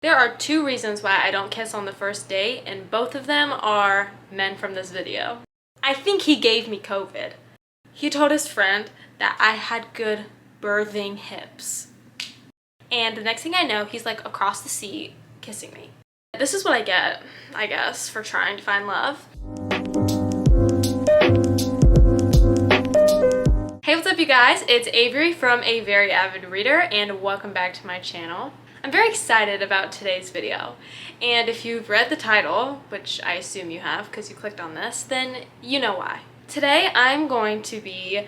There are two reasons why I don't kiss on the first date, and both of them are men from this video. I think he gave me COVID. He told his friend that I had good birthing hips. And the next thing I know, he's like across the seat kissing me. This is what I get, I guess, for trying to find love. Hey, what's up you guys? It's Avery from A Very Avid Reader, and welcome back to my channel. I'm very excited about today's video, and if you've read the title, which I assume you have because you clicked on this, then you know why. Today I'm going to be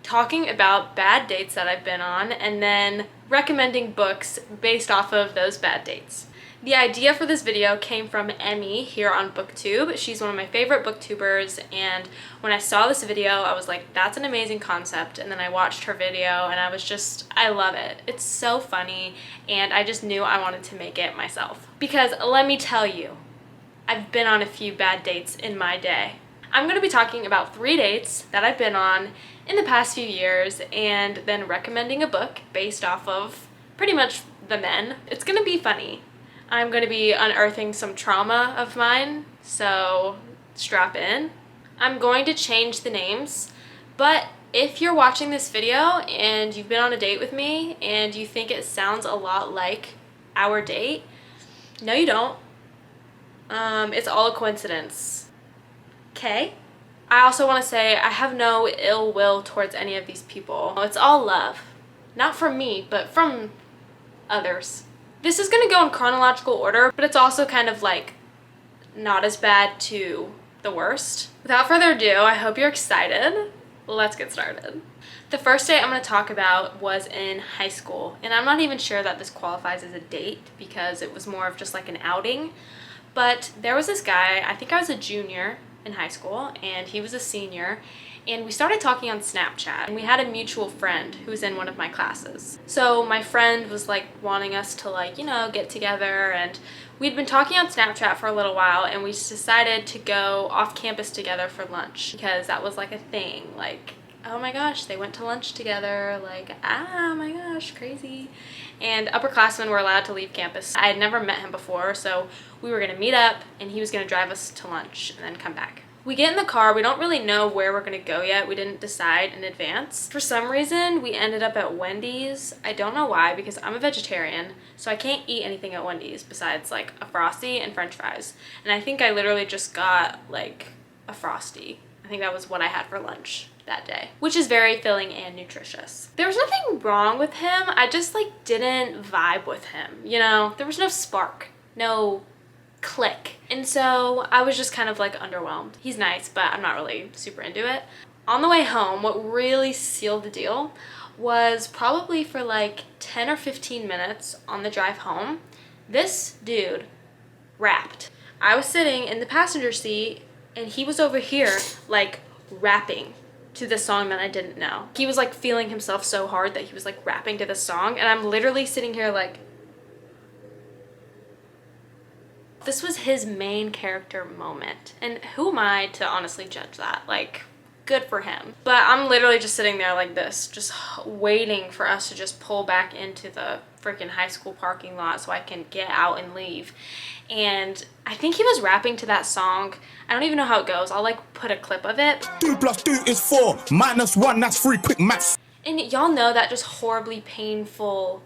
talking about bad dates that I've been on and then recommending books based off of those bad dates. The idea for this video came from Emmy here on BookTube. She's one of my favorite booktubers, and when I saw this video I was like, that's an amazing concept, and then I watched her video and I love it. It's so funny and I just knew I wanted to make it myself. Because let me tell you, I've been on a few bad dates in my day. I'm going to be talking about 3 dates that I've been on in the past few years and then recommending a book based off of pretty much the men. It's going to be funny. I'm going to be unearthing some trauma of mine, so strap in. I'm going to change the names, but if you're watching this video and you've been on a date with me and you think it sounds a lot like our date, no you don't. It's all a coincidence. Okay? I also want to say I have no ill will towards any of these people. It's all love. Not from me, but from others. This is going to go in chronological order, but it's also kind of like not as bad to the worst. Without further ado, I hope you're excited. Let's get started. The first date I'm going to talk about was in high school, and I'm not even sure that this qualifies as a date because it was more of just like an outing. But there was this guy, I think I was a junior in high school, and he was a senior, and we started talking on Snapchat, and we had a mutual friend who was in one of my classes. So my friend was like wanting us to like, you know, get together, and we'd been talking on Snapchat for a little while, and we decided to go off campus together for lunch because that was like a thing. Like, oh my gosh, they went to lunch together, like, ah, my gosh, crazy. And upperclassmen were allowed to leave campus. I had never met him before, so we were gonna meet up and he was gonna drive us to lunch and then come back. We get in the car, we don't really know where we're gonna go yet. We didn't decide in advance. For some reason, we ended up at Wendy's. I don't know why, because I'm a vegetarian, so I can't eat anything at Wendy's besides like a Frosty and French fries. And I think I literally just got like a Frosty. I think that was what I had for lunch that day, which is very filling and nutritious. There was nothing wrong with him. I just like didn't vibe with him, you know? There was no spark, no click. And so I was just kind of like underwhelmed. He's nice, but I'm not really super into it. On the way home, what really sealed the deal was probably for like 10 or 15 minutes on the drive home, this dude rapped. I was sitting in the passenger seat and he was over here like rapping to the song that I didn't know. He was like feeling himself so hard that he was like rapping to the song, and I'm literally sitting here like, this was his main character moment, and who am I to honestly judge that? Like, good for him. But I'm literally just sitting there like this, just waiting for us to just pull back into the freaking high school parking lot so I can get out and leave. And I think he was rapping to that song. I don't even know how it goes. I'll like put a clip of it. 2 + 2 is 4, -1, that's 3, quick maths. And y'all know that just horribly painful,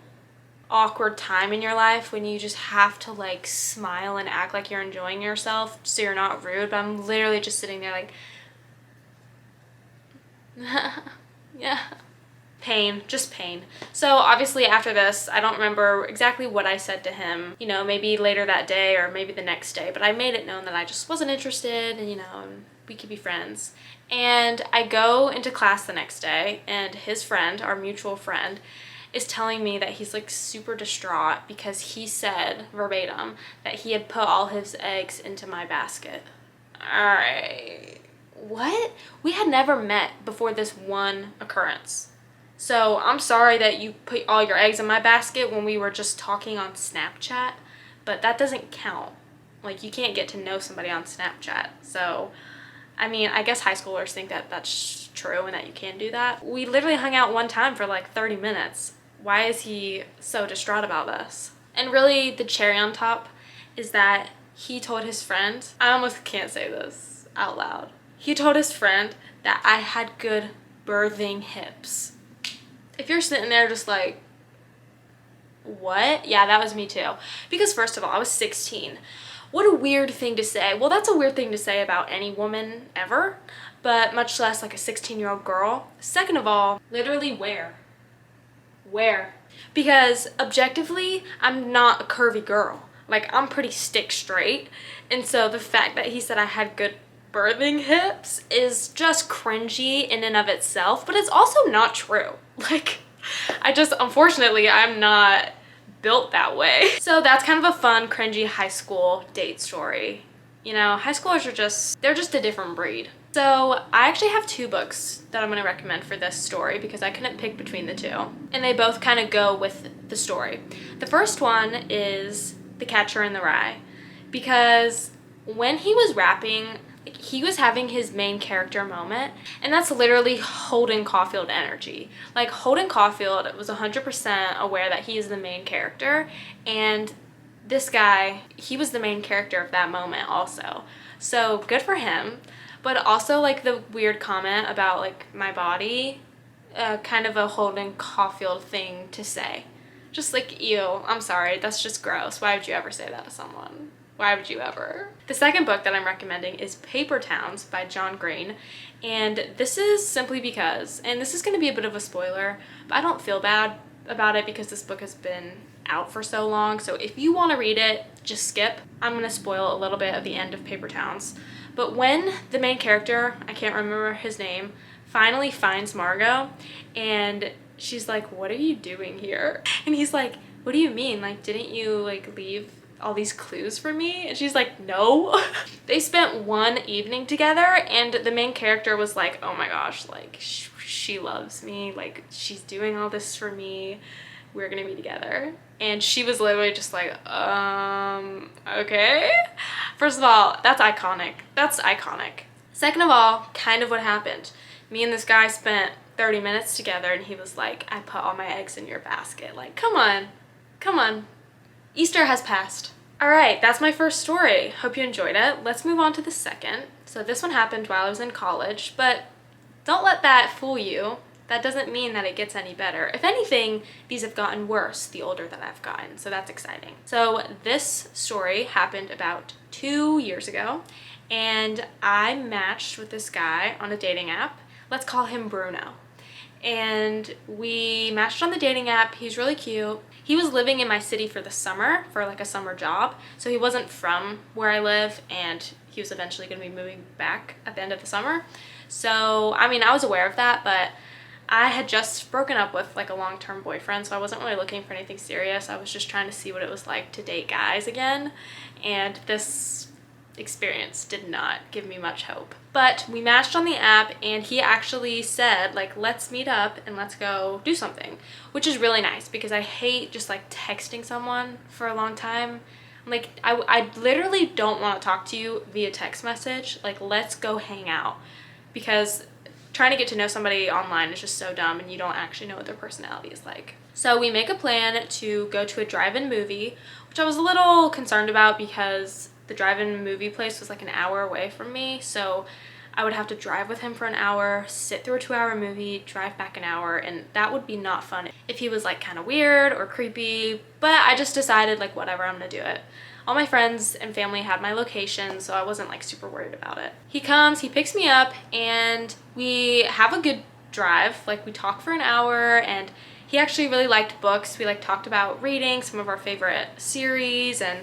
awkward time in your life when you just have to like smile and act like you're enjoying yourself so you're not rude. But I'm literally just sitting there like, yeah. Pain, just pain. So obviously after this, I don't remember exactly what I said to him, you know, maybe later that day or maybe the next day, but I made it known that I just wasn't interested and, you know, we could be friends. And I go into class the next day and his friend, our mutual friend, is telling me that he's like super distraught because he said verbatim that he had put all his eggs into my basket. All right, what? We had never met before this one occurrence. So I'm sorry that you put all your eggs in my basket when we were just talking on Snapchat, but that doesn't count. Like, you can't get to know somebody on Snapchat. So, I mean, I guess high schoolers think that that's true and that you can do that. We literally hung out one time for like 30 minutes. Why is he so distraught about this? And really the cherry on top is that he told his friend, I almost can't say this out loud. He told his friend that I had good birthing hips. If you're sitting there just like, what? Yeah, that was me too. Because first of all, I was 16. What a weird thing to say. Well, that's a weird thing to say about any woman ever, but much less like a 16-year-old girl. Second of all, literally where? Where? Because objectively, I'm not a curvy girl. Like, I'm pretty stick straight. And so the fact that he said I had good birthing hips is just cringy in and of itself, but it's also not true. Like, unfortunately, I'm not built that way. So that's kind of a fun, cringy high school date story. You know, high schoolers they're just a different breed. So I actually have 2 books that I'm going to recommend for this story because I couldn't pick between the 2. And they both kind of go with the story. The first one is The Catcher in the Rye, because when he was rapping, he was having his main character moment, and that's literally Holden Caulfield energy. Like, Holden Caulfield was 100% aware that he is the main character, and this guy, he was the main character of that moment also. So good for him. But also, like, the weird comment about, like, my body, kind of a Holden Caulfield thing to say. Just like, ew, I'm sorry, that's just gross. Why would you ever say that to someone? Why would you ever? The second book that I'm recommending is Paper Towns by John Green. And this is simply because, and this is going to be a bit of a spoiler, but I don't feel bad about it because this book has been out for so long. So if you want to read it, just skip. I'm going to spoil a little bit of the end of Paper Towns. But when the main character, I can't remember his name, finally finds Margot, and she's like, what are you doing here? And he's like, what do you mean? Like, didn't you, like, leave all these clues for me? And she's like, no. They spent one evening together, and the main character was like, oh my gosh, like, she loves me. Like, she's doing all this for me. We're gonna be together. And she was literally just like, okay. First of all, that's iconic. That's iconic. Second of all, kind of what happened. Me and this guy spent 30 minutes together, and he was like, I put all my eggs in your basket. Like, come on. Come on. Easter has passed. All right, that's my first story. Hope you enjoyed it. Let's move on to the second. So this one happened while I was in college, but don't let that fool you. That doesn't mean that it gets any better. If anything, these have gotten worse the older that I've gotten, so that's exciting. So this story happened about 2 years ago, and I matched with this guy on a dating app. Let's call him Bruno. And we matched on the dating app. He's really cute. He was living in my city for the summer, for like a summer job, so he wasn't from where I live, and he was eventually going to be moving back at the end of the summer. So, I mean, I was aware of that, but I had just broken up with like a long-term boyfriend, so I wasn't really looking for anything serious. I was just trying to see what it was like to date guys again, and this experience did not give me much hope. But we matched on the app, and he actually said, like, let's meet up and let's go do something, which is really nice because I hate just like texting someone for a long time. Like, I literally don't want to talk to you via text message. Like, let's go hang out, because trying to get to know somebody online is just so dumb, and you don't actually know what their personality is like. So we make a plan to go to a drive-in movie, which I was a little concerned about because the drive-in movie place was like an hour away from me. So I would have to drive with him for an hour, sit through a 2-hour movie, drive back an hour, and that would be not fun if he was like kind of weird or creepy. But I just decided, like, whatever, I'm gonna do it. All my friends and family had my location, so I wasn't like super worried about it. He comes, he picks me up, and we have a good drive. Like, we talk for an hour, and he actually really liked books. We like talked about reading some of our favorite series, and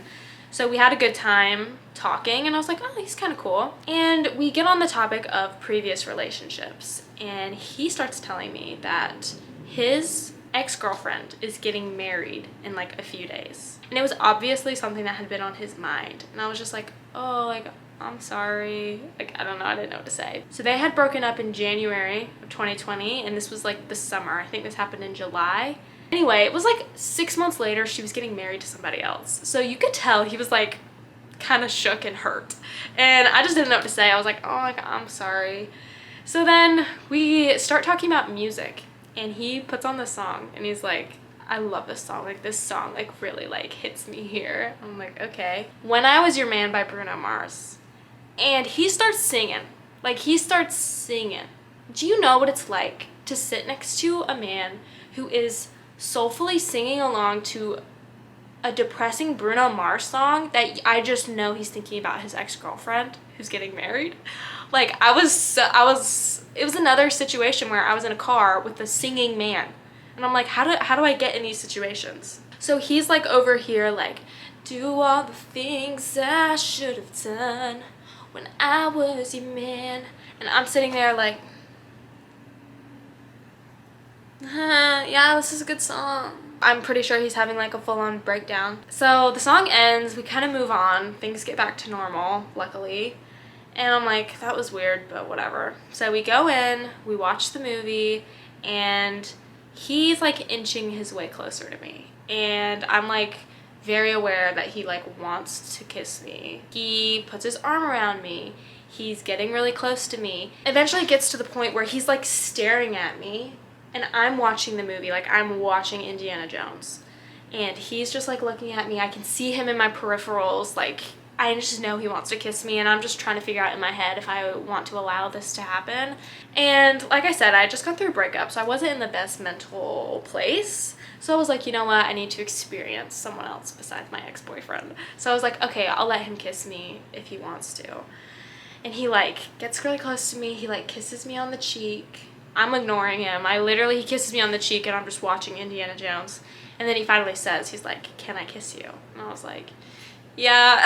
so we had a good time talking, and I was like, oh, he's kind of cool. And we get on the topic of previous relationships, and he starts telling me that his ex-girlfriend is getting married in like a few days. And it was obviously something that had been on his mind. And I was just like, oh, like, I'm sorry. Like, I don't know, I didn't know what to say. So they had broken up in January of 2020, and this was like the summer. I think this happened in July. Anyway, it was like 6 months later, she was getting married to somebody else. So you could tell he was like kind of shook and hurt. And I just didn't know what to say. I was like, oh, like, I'm sorry. So then we start talking about music, and he puts on this song, and he's like, I love this song. Like, this song, like, really, like, hits me here. I'm like, okay. When I Was Your Man by Bruno Mars. And he starts singing. Like, he starts singing. Do you know what it's like to sit next to a man who is soulfully singing along to a depressing Bruno Mars song that I just know he's thinking about his ex-girlfriend who's getting married? Like, it was another situation where I was in a car with a singing man. And I'm like, how do I get in these situations? So he's like over here like, do all the things I should have done when I was your man. And I'm sitting there like, yeah, this is a good song. I'm pretty sure he's having like a full-on breakdown. So the song ends, we kind of move on, things get back to normal, luckily. And I'm like, that was weird, but whatever. So we go in, we watch the movie, and he's like inching his way closer to me. And I'm like very aware that he like wants to kiss me. He puts his arm around me. He's getting really close to me. Eventually it gets to the point where he's like staring at me. And I'm watching the movie, like I'm watching Indiana Jones. And he's just like looking at me. I can see him in my peripherals. Like, I just know he wants to kiss me, and I'm just trying to figure out in my head if I want to allow this to happen. And like I said, I just got through a breakup, so I wasn't in the best mental place. So I was like, you know what? I need to experience someone else besides my ex-boyfriend. So I was like, okay, I'll let him kiss me if he wants to. And he like gets really close to me. He like kisses me on the cheek. I'm ignoring him. He kisses me on the cheek and I'm just watching Indiana Jones. And then he finally says, he's like, can I kiss you? And I was like, yeah.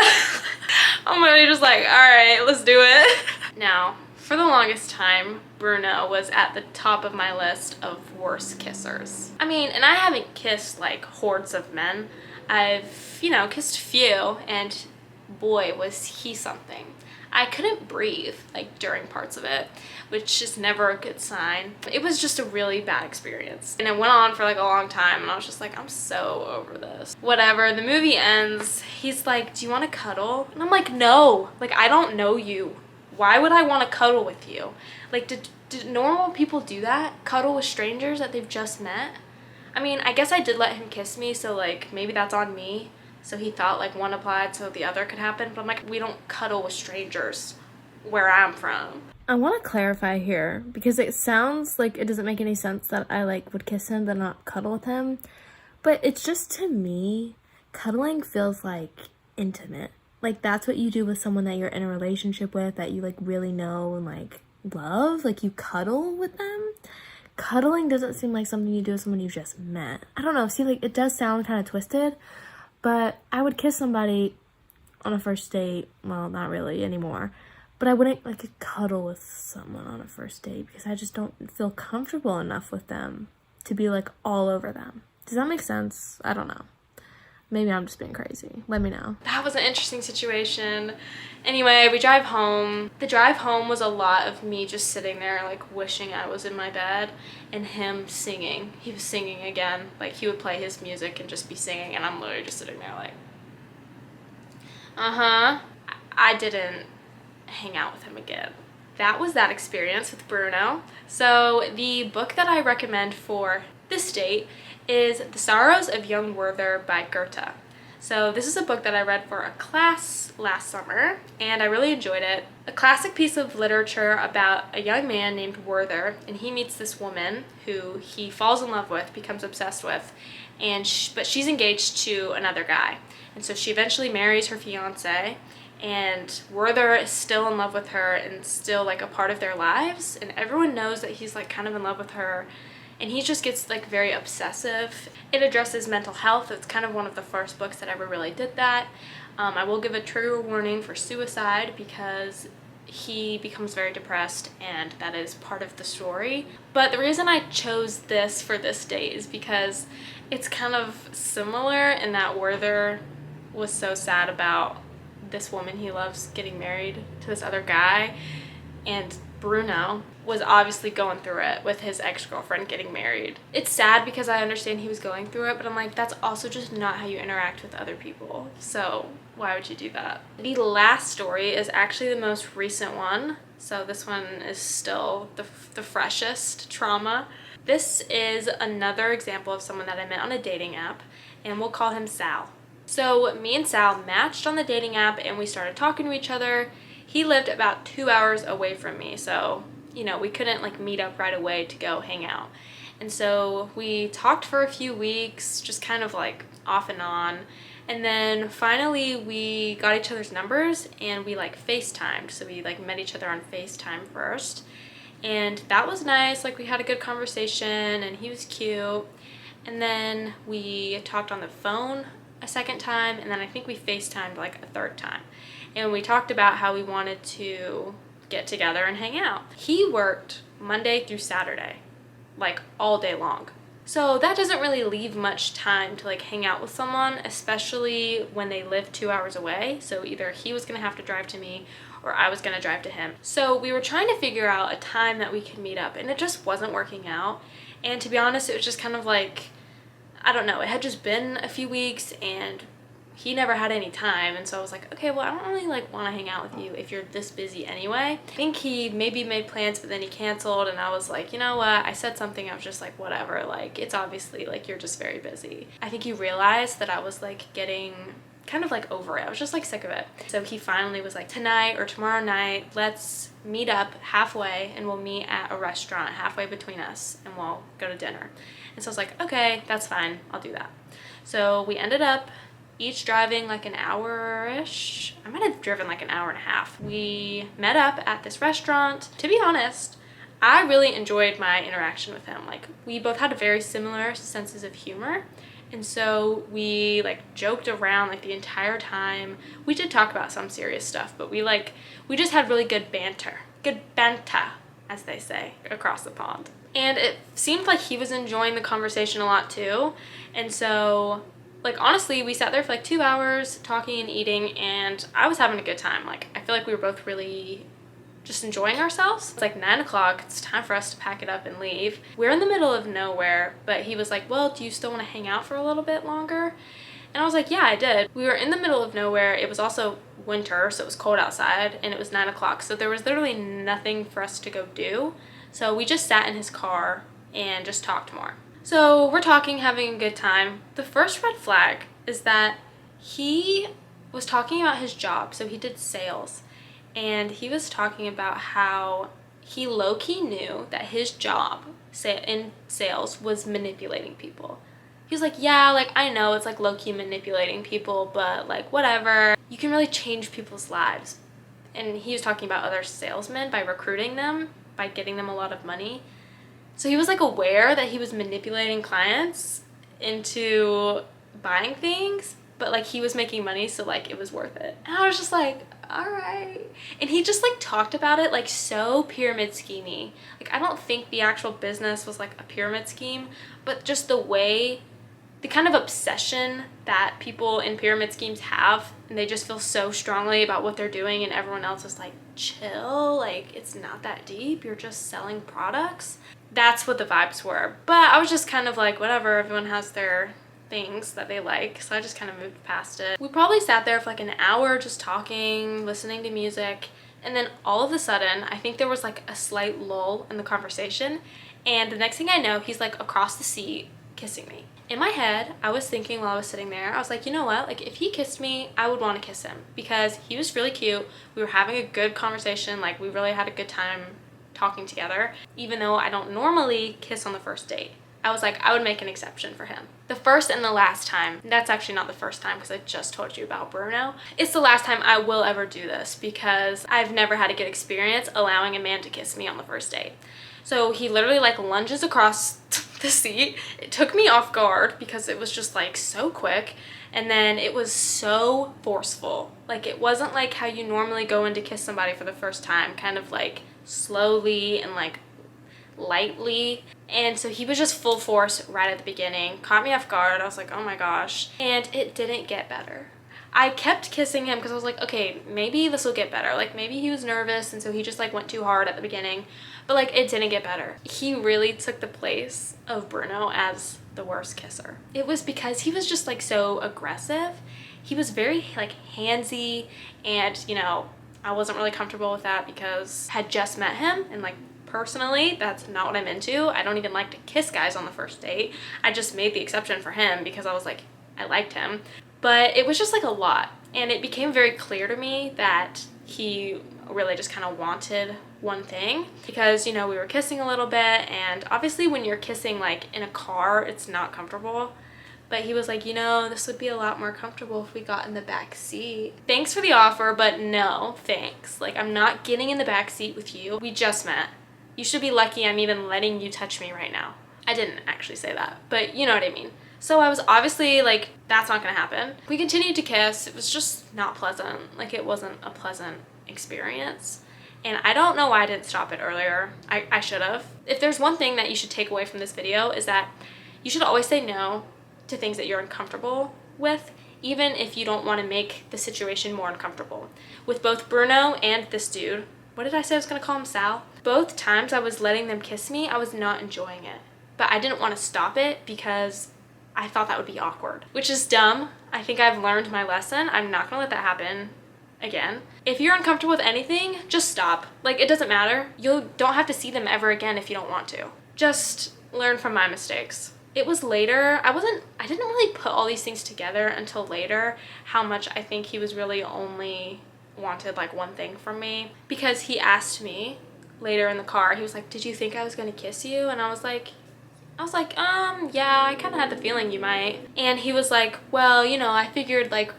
I'm really just like, all right, let's do it. Now, for the longest time, Bruno was at the top of my list of worst kissers. I mean, and I haven't kissed like hordes of men. I've, kissed a few, and boy, was he something. I couldn't breathe like during parts of it, which is never a good sign. It was just a really bad experience. And it went on for like a long time, and I was just like, I'm so over this. Whatever, the movie ends. He's like, do you want to cuddle? And I'm like, no, like I don't know you. Why would I want to cuddle with you? Like, did normal people do that? Cuddle with strangers that they've just met? I mean, I guess I did let him kiss me, so like maybe that's on me. So he thought like one applied so the other could happen. But I'm like, we don't cuddle with strangers where I'm from. I want to clarify here because it sounds like it doesn't make any sense that I like would kiss him but not cuddle with him. But it's just, to me, cuddling feels like intimate. Like that's what you do with someone that you're in a relationship with, that you like really know and like love. Like you cuddle with them. Cuddling doesn't seem like something you do with someone you just met. I don't know. See, like it does sound kind of twisted. But I would kiss somebody on a first date. Well, not really anymore. But I wouldn't like cuddle with someone on a first date because I just don't feel comfortable enough with them to be like all over them. Does that make sense? I don't know. Maybe I'm just being crazy. Let me know. That was an interesting situation. Anyway, we drive home. The drive home was a lot of me just sitting there like wishing I was in my bed, and him singing. He was singing again. Like he would play his music and just be singing, and I'm literally just sitting there like, I didn't hang out with him again. That was that experience with Bruno. So the book that I recommend for this date is The Sorrows of Young Werther by Goethe. So this is a book that I read for a class last summer, and I really enjoyed it. A classic piece of literature about a young man named Werther, and he meets this woman who he falls in love with, becomes obsessed with, but she's engaged to another guy. And so she eventually marries her fiance, and Werther is still in love with her and still like a part of their lives, and everyone knows that he's like kind of in love with her. And he just gets like very obsessive. It addresses mental health. It's kind of one of the first books that ever really did that. I will give a trigger warning for suicide because he becomes very depressed, and that is part of the story. But the reason I chose this for this date is because it's kind of similar in that Werther was so sad about this woman he loves getting married to this other guy, and Bruno was obviously going through it with his ex-girlfriend getting married. It's sad because I understand he was going through it, but I'm like, that's also just not how you interact with other people. So why would you do that? The last story is actually the most recent one. So this one is still the freshest trauma. This is another example of someone that I met on a dating app, and we'll call him Sal. So me and Sal matched on the dating app and we started talking to each other. He lived about 2 hours away from me, so we couldn't like meet up right away to go hang out. And so we talked for a few weeks, just kind of like off and on. And then finally we got each other's numbers and we like FaceTimed. So we like met each other on FaceTime first. And that was nice. Like we had a good conversation and he was cute. And then we talked on the phone a second time, and then I think we FaceTimed like a third time. And we talked about how we wanted to get together and hang out. He worked Monday through Saturday, like all day long. So that doesn't really leave much time to like hang out with someone, especially when they live 2 hours away. So either he was gonna have to drive to me or I was gonna drive to him. So we were trying to figure out a time that we could meet up, and it just wasn't working out. And to be honest, it was just kind of like, I don't know, it had just been a few weeks and he never had any time. And so I was like, okay, well, I don't really like want to hang out with you if you're this busy anyway. I think he maybe made plans, but then he canceled, and I was like, you know what? I said something, I was just like, whatever, like it's obviously like you're just very busy. I think he realized that I was like getting kind of like over it. I was just like sick of it. So he finally was like, tonight or tomorrow night, let's meet up halfway and we'll meet at a restaurant halfway between us and we'll go to dinner. And so I was like, okay, that's fine, I'll do that. So we ended up each driving like an hour-ish. I might have driven like an hour and a half. We met up at this restaurant. To be honest, I really enjoyed my interaction with him. Like we both had very similar senses of humor. And so we like joked around like the entire time. We did talk about some serious stuff, but we just had really good banter. Good banter, as they say, across the pond. And it seemed like he was enjoying the conversation a lot too. And so, like, honestly, we sat there for like 2 hours talking and eating, and I was having a good time. Like, I feel like we were both really just enjoying ourselves. It's like 9 o'clock, it's time for us to pack it up and leave. We're in the middle of nowhere, but he was like, well, do you still want to hang out for a little bit longer? And I was like, yeah, I did. We were in the middle of nowhere. It was also winter, so it was cold outside, and it was 9 o'clock. So there was literally nothing for us to go do. So we just sat in his car and just talked more. So we're talking, having a good time. The first red flag is that he was talking about his job. So he did sales, and he was talking about how he low-key knew that his job in sales was manipulating people. He was like, yeah, like I know it's like low-key manipulating people, but like whatever. You can really change people's lives. And he was talking about other salesmen by recruiting them, by getting them a lot of money. So he was like aware that he was manipulating clients into buying things, but like he was making money, so like it was worth it. And I was just like, all right. And he just like talked about it like so pyramid schemey. Like I don't think the actual business was like a pyramid scheme, but just the kind of obsession that people in pyramid schemes have, and they just feel so strongly about what they're doing, and everyone else is like, chill, like it's not that deep, you're just selling products. That's what the vibes were. But I was just kind of like, whatever, everyone has their things that they like, so I just kind of moved past it. We probably sat there for like an hour just talking, listening to music, and then all of a sudden, I think there was like a slight lull in the conversation, and the next thing I know, he's like across the seat kissing me. In my head, I was thinking while I was sitting there, I was like, you know what? Like, if he kissed me, I would want to kiss him because he was really cute. We were having a good conversation. Like, we really had a good time talking together. Even though I don't normally kiss on the first date, I was like, I would make an exception for him. The first and the last time, that's actually not the first time because I just told you about Bruno. It's the last time I will ever do this because I've never had a good experience allowing a man to kiss me on the first date. So he literally like lunges across the seat. It took me off guard because it was just like so quick, and then it was so forceful. Like it wasn't like how you normally go in to kiss somebody for the first time, kind of like slowly and like lightly. And so he was just full force right at the beginning, caught me off guard. I was like, oh my gosh. And it didn't get better. I kept kissing him because I was like, okay, maybe this will get better. Like maybe he was nervous and so he just like went too hard at the beginning, but like it didn't get better. He really took the place of Bruno as the worst kisser. It was because he was just like so aggressive. He was very like handsy, and you know, I wasn't really comfortable with that because I had just met him and like personally, that's not what I'm into. I don't even like to kiss guys on the first date. I just made the exception for him because I was like, I liked him. But it was just like a lot. And it became very clear to me that he really just kind of wanted one thing because, you know, we were kissing a little bit, and obviously when you're kissing like in a car, it's not comfortable. But he was like, you know, this would be a lot more comfortable if we got in the back seat. Thanks for the offer, but no, thanks. Like, I'm not getting in the back seat with you. We just met. You should be lucky I'm even letting you touch me right now. I didn't actually say that, but you know what I mean. So I was obviously like, that's not gonna happen. We continued to kiss. It was just not pleasant. Like, it wasn't a pleasant experience. And I don't know why I didn't stop it earlier. I should have. If there's one thing that you should take away from this video, is that you should always say no to things that you're uncomfortable with, even if you don't want to make the situation more uncomfortable. With both Bruno and this dude, what did I say I was going to call him, Sal? Both times I was letting them kiss me, I was not enjoying it. But I didn't want to stop it because I thought that would be awkward, which is dumb. I think I've learned my lesson. I'm not going to let that happen again. If you're uncomfortable with anything, just stop. Like, it doesn't matter. You don't have to see them ever again if you don't want to. Just learn from my mistakes. It was later, I didn't really put all these things together until later, how much I think he was really only wanted like one thing from me. Because he asked me later in the car, he was like, did you think I was gonna kiss you? And I was like, yeah, I kind of had the feeling you might. And he was like, well, you know, I figured like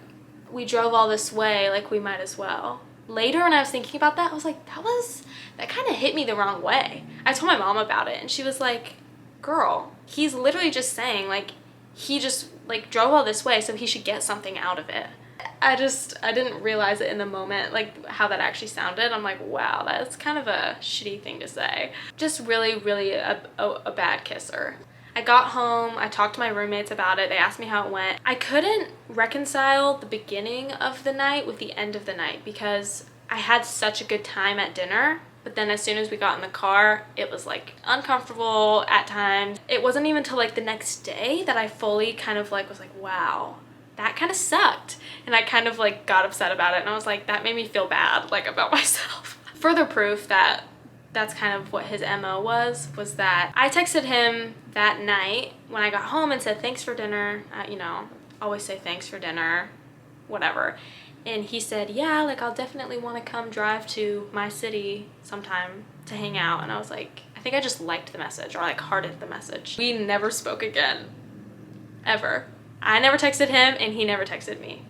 we drove all this way, like we might as well. Later when I was thinking about that, I was like, that kind of hit me the wrong way. I told my mom about it and she was like, girl, he's literally just saying like he just like drove all this way so he should get something out of it. I didn't realize it in the moment, like how that actually sounded. I'm like, wow, that's kind of a shitty thing to say. Just really a bad kisser. I got home, I talked to my roommates about it, they asked me how it went. I couldn't reconcile the beginning of the night with the end of the night because I had such a good time at dinner. But then as soon as we got in the car, it was like uncomfortable at times. It wasn't even until like the next day that I fully kind of like was like, wow, that kind of sucked. And I kind of like got upset about it and I was like, that made me feel bad like about myself. Further proof that that's kind of what his MO was that I texted him that night when I got home and said, thanks for dinner. You know, always say thanks for dinner, whatever. And he said, yeah, like I'll definitely want to come drive to my city sometime to hang out. And I was like, I think I just liked the message or like hearted the message. We never spoke again, ever. I never texted him and he never texted me.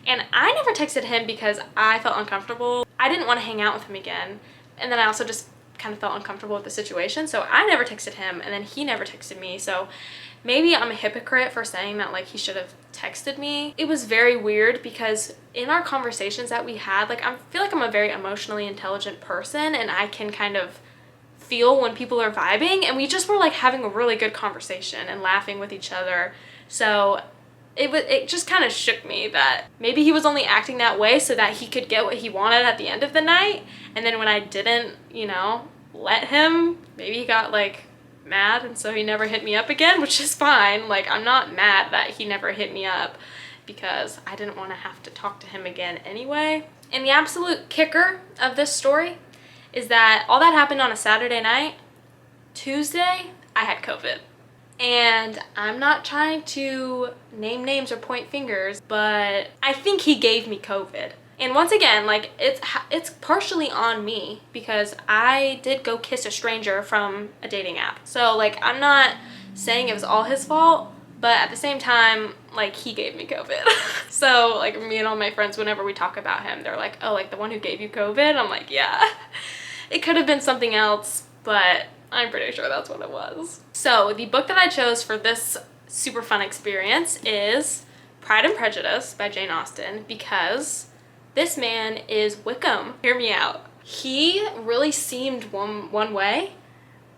And I never texted him because I felt uncomfortable. I didn't want to hang out with him again. And then I also just kind of felt uncomfortable with the situation. So I never texted him and then he never texted me. So maybe I'm a hypocrite for saying that like he should have texted me. It was very weird because in our conversations that we had, like I feel like I'm a very emotionally intelligent person and I can kind of feel when people are vibing, and we just were like having a really good conversation and laughing with each other. So it just kind of shook me that maybe he was only acting that way so that he could get what he wanted at the end of the night. And then when I didn't, you know, let him, maybe he got like mad and so he never hit me up again, which is fine. Like, I'm not mad that he never hit me up because I didn't want to have to talk to him again anyway. And the absolute kicker of this story is that all that happened on a Saturday night. Tuesday, I had COVID. And I'm not trying to name names or point fingers, but I think he gave me COVID. And once again, like it's partially on me because I did go kiss a stranger from a dating app. So like I'm not saying it was all his fault, but at the same time, like he gave me COVID. So like me and all my friends, whenever we talk about him, they're like, oh, like the one who gave you COVID? I'm like, yeah. It could have been something else, but I'm pretty sure that's what it was. So the book that I chose for this super fun experience is Pride and Prejudice by Jane Austen because this man is Wickham. Hear me out. He really seemed one way,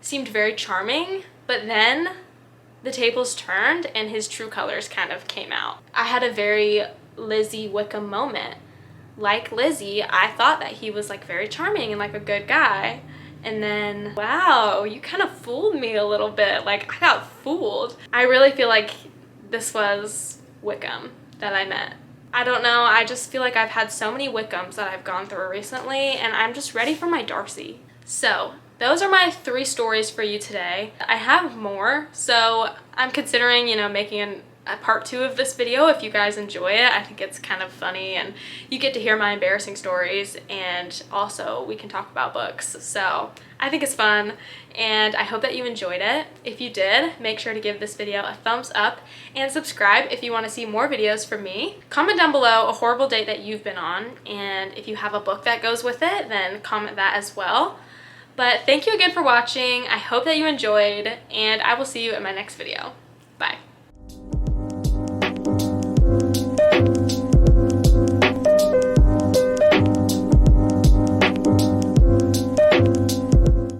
seemed very charming, but then the tables turned and his true colors kind of came out. I had a very Lizzie Wickham moment. Like Lizzie, I thought that he was like very charming and like a good guy. And then, wow, you kind of fooled me a little bit. Like, I got fooled. I really feel like this was Wickham that I met. I don't know, I just feel like I've had so many Wickhams that I've gone through recently, and I'm just ready for my Darcy. So, those are my 3 stories for you today. I have more, so I'm considering, making a part 2 of this video if you guys enjoy it. I think it's kind of funny and you get to hear my embarrassing stories, and also we can talk about books. So I think it's fun and I hope that you enjoyed it. If you did, make sure to give this video a thumbs up and subscribe if you want to see more videos from me. Comment down below a horrible date that you've been on, and if you have a book that goes with it, then comment that as well. But thank you again for watching. I hope that you enjoyed, and I will see you in my next video.